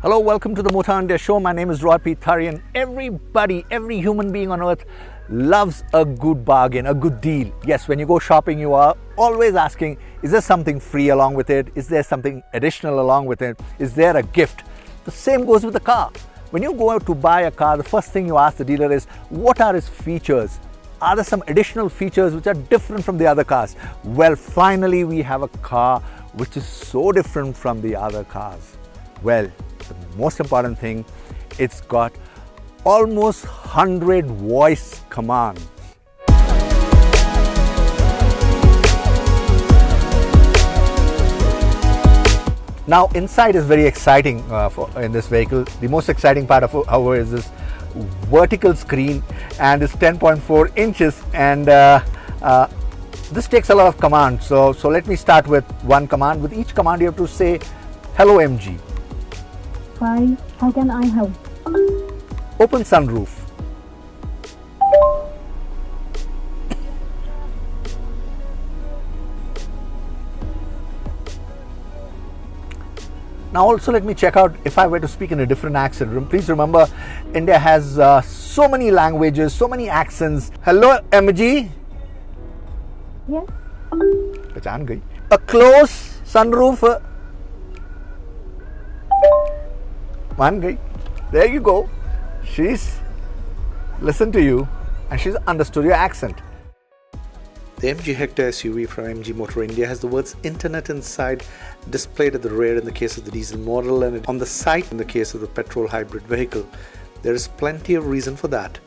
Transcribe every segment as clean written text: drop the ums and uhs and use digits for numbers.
Hello, welcome to the Motown India show. My name is THARYAN. Everybody, every human being on earth loves a good bargain, a good deal. Yes, when you go shopping, you are always asking, is there something free along with it? Is there something additional along with it? Is there a gift? The same goes with the car. When you go out to buy a car, the first thing you ask the dealer is, what are its features? Are there some additional features which are different from the other cars? Well, finally, we have a car which is so different from the other cars. Well, the most important thing, it's got almost 100 voice commands. Now, inside is very exciting in this vehicle. The most exciting part of however is this vertical screen, and it's 10.4 inches, and this takes a lot of commands. So let me start with one command. With each command you have to say, hello MG. Hi, how can I help? Open sunroof. Now also let me check out if I were to speak in a different accent. Please remember, India has so many languages, so many accents. Hello MG. Yes. पहचान गई. A close sunroof. मान गई. There you go. She's listened to you and she's understood your accent. The MG Hector SUV from MG Motown India has the words Internet inside displayed at the rear in the case of the diesel model and on the side in the case of the petrol hybrid vehicle. There is plenty of reason for that.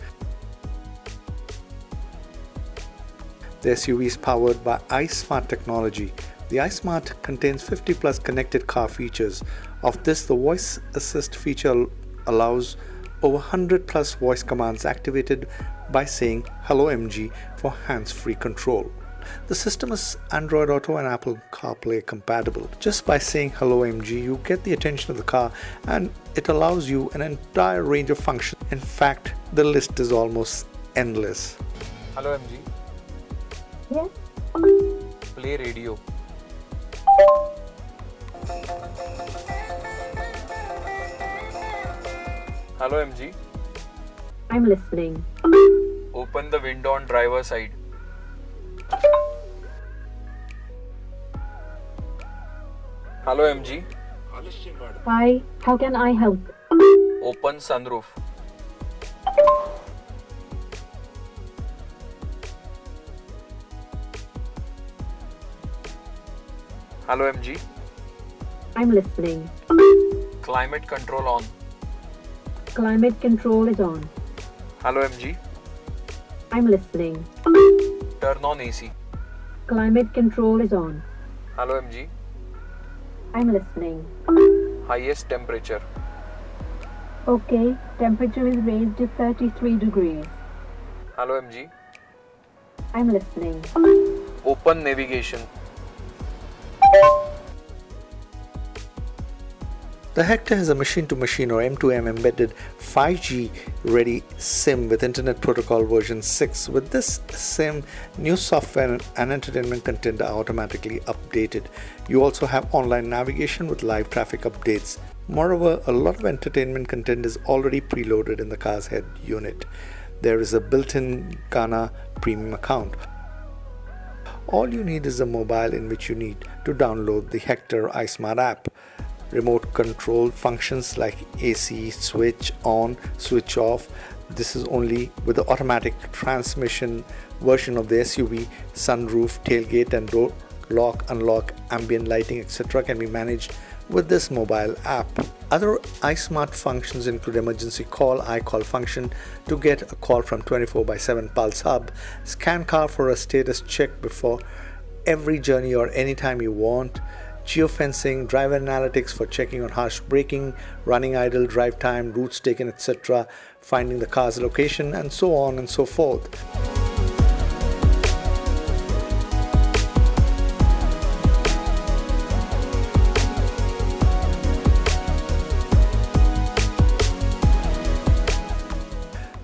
The SUV is powered by iSmart technology. The iSmart contains 50 plus connected car features. Of this, the voice assist feature allows over 100 plus voice commands activated by saying hello MG for hands-free control. The system is Android Auto and Apple CarPlay compatible. Just by saying hello MG, you get the attention of the car and it allows you an entire range of functions. In fact, the list is almost endless. Hello MG. Yes. Play radio. Hello MG. I'm listening. Open the window on driver side. Hello MG. Hi, how can I help? Open sunroof. Hello MG. I'm listening. Climate control on. Climate control is on. Hello MG. I'm listening. Turn on AC. Climate control is on. Hello MG. I'm listening. Highest temperature. Okay, temperature is raised to 33 degrees. Hello MG. I'm listening. Open navigation. The Hector has a machine-to-machine or M2M embedded 5G ready SIM with Internet Protocol version 6. With this SIM, new software and entertainment content are automatically updated. You also have online navigation with live traffic updates. Moreover, a lot of entertainment content is already preloaded in the car's head unit. There is a built-in Ghana premium account. All you need is a mobile in which you need to download the Hector iSmart app. Remote control functions like AC, switch on, switch off. This is only with the automatic transmission version of the SUV. Sunroof, tailgate and door lock, unlock, ambient lighting, etc. can be managed with this mobile app. Other iSmart functions include emergency call, iCall function to get a call from 24/7 Pulse Hub, scan car for a status check before every journey or anytime you want, geofencing, driver analytics for checking on harsh braking, running idle, drive time, routes taken, etc., finding the car's location, and so on and so forth.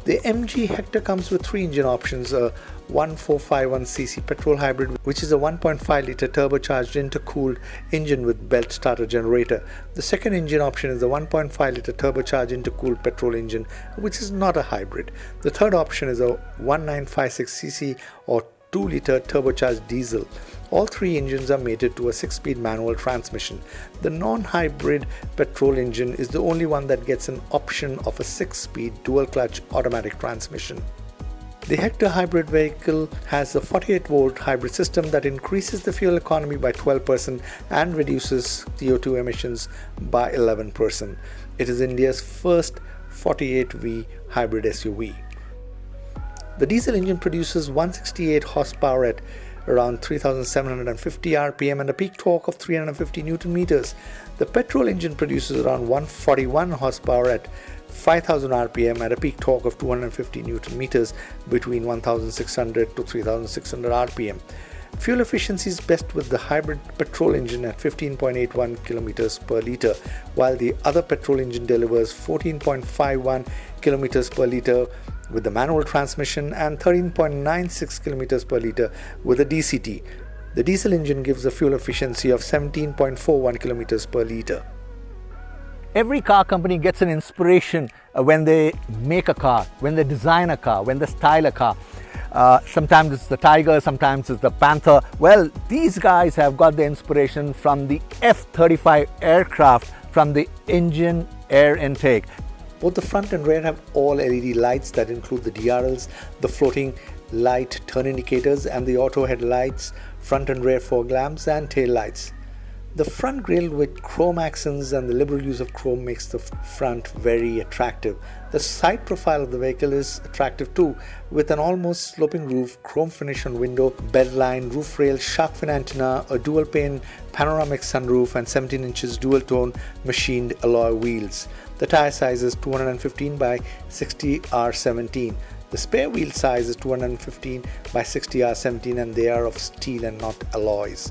The The MG Hector comes with three engine options: a 1451cc petrol hybrid, which is a 1.5-litre turbocharged intercooled engine with belt starter generator. The second engine option is the 1.5-litre turbocharged intercooled petrol engine, which is not a hybrid. The third option is a 1956cc or 2-litre turbocharged diesel. All three engines are mated to a 6-speed manual transmission. The non-hybrid petrol engine is the only one that gets an option of a 6-speed dual-clutch automatic transmission. The Hector hybrid vehicle has a 48-volt hybrid system that increases the fuel economy by 12% and reduces CO2 emissions by 11%. It is India's first 48V hybrid SUV. The diesel engine produces 168 horsepower at around 3,750 rpm and a peak torque of 350 newton meters. The petrol engine produces around 141 horsepower at 5,000 rpm at a peak torque of 250 newton meters between 1,600 to 3,600 rpm. Fuel efficiency is best with the hybrid petrol engine at 15.81 kilometers per litre, while the other petrol engine delivers 14.51 kilometers per litre with the manual transmission and 13.96 kilometers per litre with the DCT. The diesel engine gives a fuel efficiency of 17.41 kilometers per litre. Every car company gets an inspiration when they make a car, when they design a car, when they style a car. Sometimes it's the Tiger, sometimes it's the Panther. Well, these guys have got the inspiration from the F-35 aircraft, from the engine air intake. Both the front and rear have all LED lights that include the DRLs, the floating light turn indicators and the auto headlights, front and rear fog lamps and tail lights. The front grille with chrome accents and the liberal use of chrome makes the front very attractive. The side profile of the vehicle is attractive too, with an almost sloping roof, chrome finish on window, bedline, roof rail, shark fin antenna, a dual pane panoramic sunroof and 17 inches dual tone machined alloy wheels. The tire size is 215 by 60 R17. The spare wheel size is 215 by 60 R17 and they are of steel and not alloys.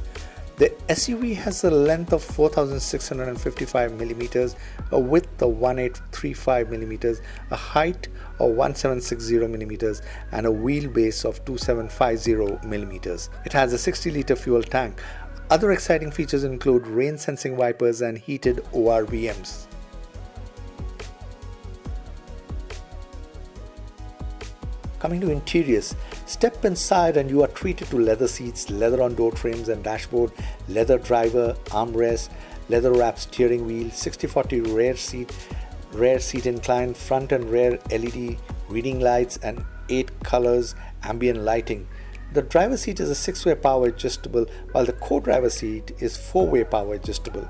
The SUV has a length of 4,655 millimeters, a width of 1835 millimeters, a height of 1760 millimeters, and a wheelbase of 2750 millimeters. It has a 60-liter fuel tank. Other exciting features include rain-sensing wipers and heated ORVMs. Coming to interiors, step inside and you are treated to leather seats, leather on door frames and dashboard, leather driver, armrest, leather wrapped steering wheel, 60/40 rear seat incline, front and rear LED reading lights and 8 colors ambient lighting. The driver seat is a 6-way power adjustable while the co-driver seat is 4-way power adjustable.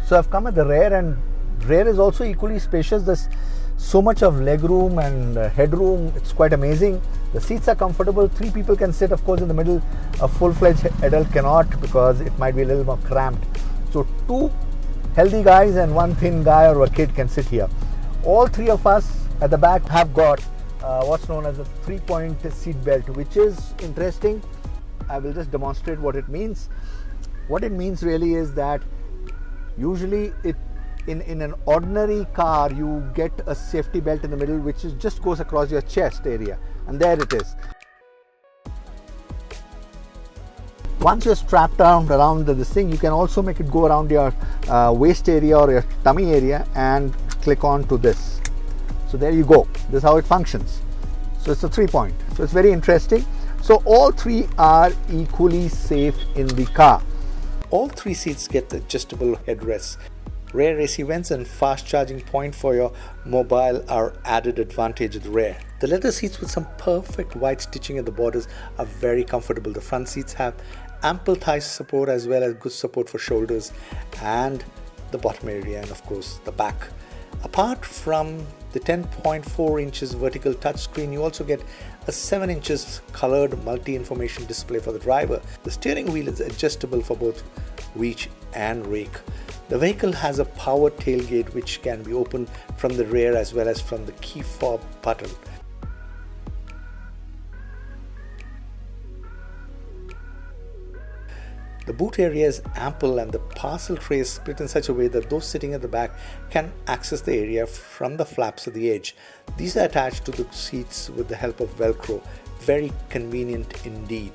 So I've come at the rear, and rear is also equally spacious. There's so much of legroom and headroom, it's quite amazing. The seats are comfortable, 3 people can sit, of course in the middle a full-fledged adult cannot because it might be a little more cramped. So 2 healthy guys and 1 thin guy or a kid can sit here. All 3 of us at the back have got what's known as a 3-point seat belt, which is interesting. I will just demonstrate what it means. What it means really is that usually in an ordinary car you get a safety belt in the middle which just goes across your chest area, and there it is. Once you're strapped around this thing, you can also make it go around your waist area or your tummy area and click on to this. So there you go, this is how it functions. So it's a 3-point, so it's very interesting. So all 3 are equally safe in the car. All 3 seats get adjustable headrests. Rear AC vents and fast charging point for your mobile are added advantage at the rear. The leather seats with some perfect white stitching at the borders are very comfortable. The front seats have ample thigh support as well as good support for shoulders and the bottom area, and of course the back. Apart from the 10.4 inches vertical touchscreen, you also get a 7 inches colored multi-information display for the driver. The steering wheel is adjustable for both reach and rake. The vehicle has a power tailgate which can be opened from the rear as well as from the key fob button. The boot area is ample and the parcel tray is split in such a way that those sitting at the back can access the area from the flaps at the edge. These are attached to the seats with the help of Velcro. Very convenient indeed.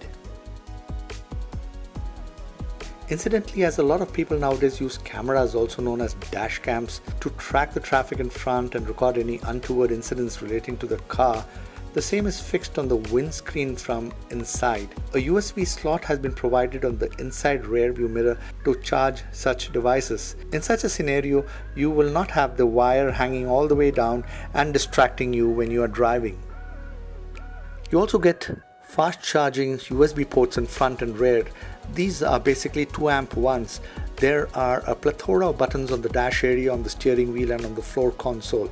Incidentally, as a lot of people nowadays use cameras, also known as dash cams, to track the traffic in front and record any untoward incidents relating to the car, the same is fixed on the windscreen from inside. A USB slot has been provided on the inside rear view mirror to charge such devices. In such a scenario, you will not have the wire hanging all the way down and distracting you when you are driving. You also get fast charging USB ports in front and rear. These are basically 2 amp ones. There are a plethora of buttons on the dash area, on the steering wheel and on the floor console.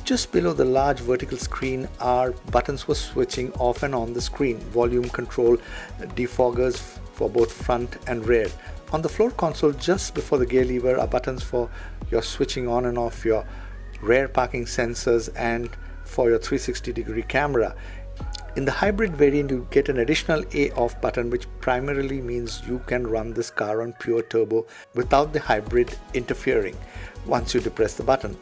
Just below the large vertical screen are buttons for switching off and on the screen, volume control, defoggers for both front and rear. On the floor console just before the gear lever are buttons for your switching on and off your rear parking sensors and for your 360-degree camera. In the hybrid variant, you get an additional A-off button, which primarily means you can run this car on pure turbo without the hybrid interfering once you depress the button.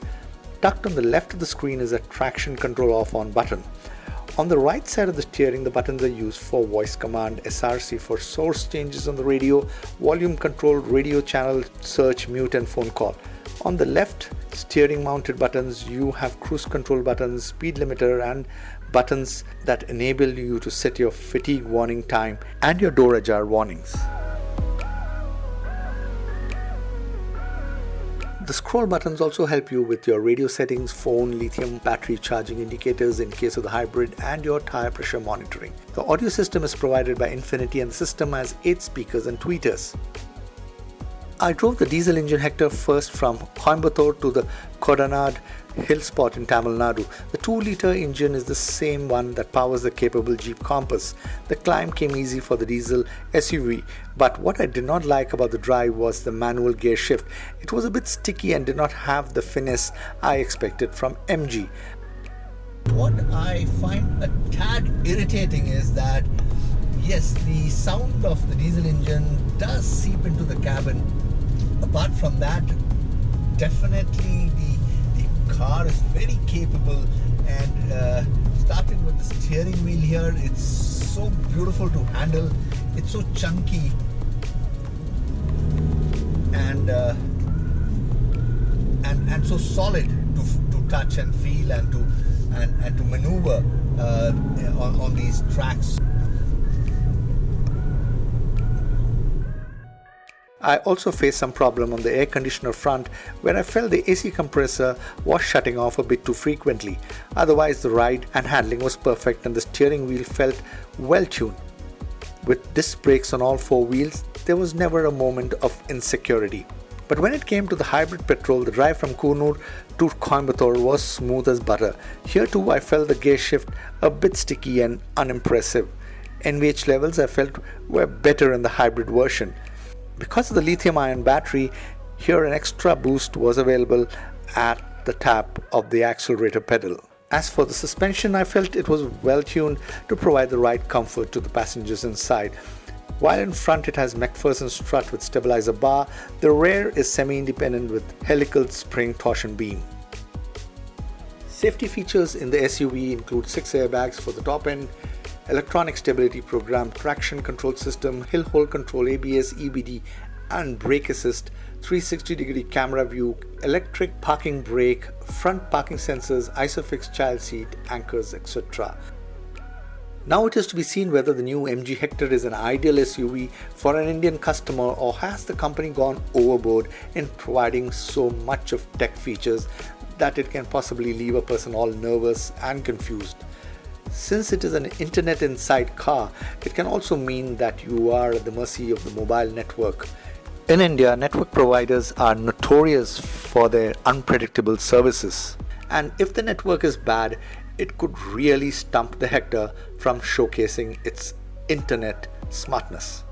Tucked on the left of the screen is a traction control off-on button. On the right side of the steering, the buttons are used for voice command, SRC for source changes on the radio, volume control, radio channel search, mute and phone call. On the left steering mounted buttons, you have cruise control buttons, speed limiter and buttons that enable you to set your fatigue warning time and your door ajar warnings. The scroll buttons also help you with your radio settings, phone, lithium battery charging indicators in case of the hybrid and your tire pressure monitoring. The audio system is provided by Infinity and the system has 8 speakers and tweeters. I drove the diesel engine Hector first from Coimbatore to the Kodanad hill spot in Tamil Nadu. The 2-liter engine is the same one that powers the capable Jeep Compass. The climb came easy for the diesel SUV, but what I did not like about the drive was the manual gear shift. It was a bit sticky and did not have the finesse I expected from MG. What I find a tad irritating is that yes, the sound of the diesel engine does seep into the cabin. Apart from that, definitely the car is very capable, and starting with the steering wheel here, it's so beautiful to handle. It's so chunky and so solid to touch and feel and to maneuver on these tracks. I also faced some problem on the air conditioner front where I felt the AC compressor was shutting off a bit too frequently. Otherwise, the ride and handling was perfect and the steering wheel felt well tuned. With disc brakes on all 4 wheels, there was never a moment of insecurity. But when it came to the hybrid petrol, the drive from Kurnool to Coimbatore was smooth as butter. Here too, I felt the gear shift a bit sticky and unimpressive. NVH levels I felt were better in the hybrid version. Because of the lithium-ion battery, here an extra boost was available at the tap of the accelerator pedal. As for the suspension, I felt it was well tuned to provide the right comfort to the passengers inside. While in front it has McPherson strut with stabilizer bar, the rear is semi-independent with helical spring torsion beam. Safety features in the SUV include 6 airbags for the top end, electronic stability program, traction control system, hill hold control, ABS, EBD and brake assist, 360-degree camera view, electric parking brake, front parking sensors, ISOFIX child seat, anchors, etc. Now it is to be seen whether the new MG Hector is an ideal SUV for an Indian customer or has the company gone overboard in providing so much of tech features that it can possibly leave a person all nervous and confused. Since it is an internet inside car, it can also mean that you are at the mercy of the mobile network. In India, network providers are notorious for their unpredictable services. And if the network is bad, it could really stump the Hector from showcasing its internet smartness.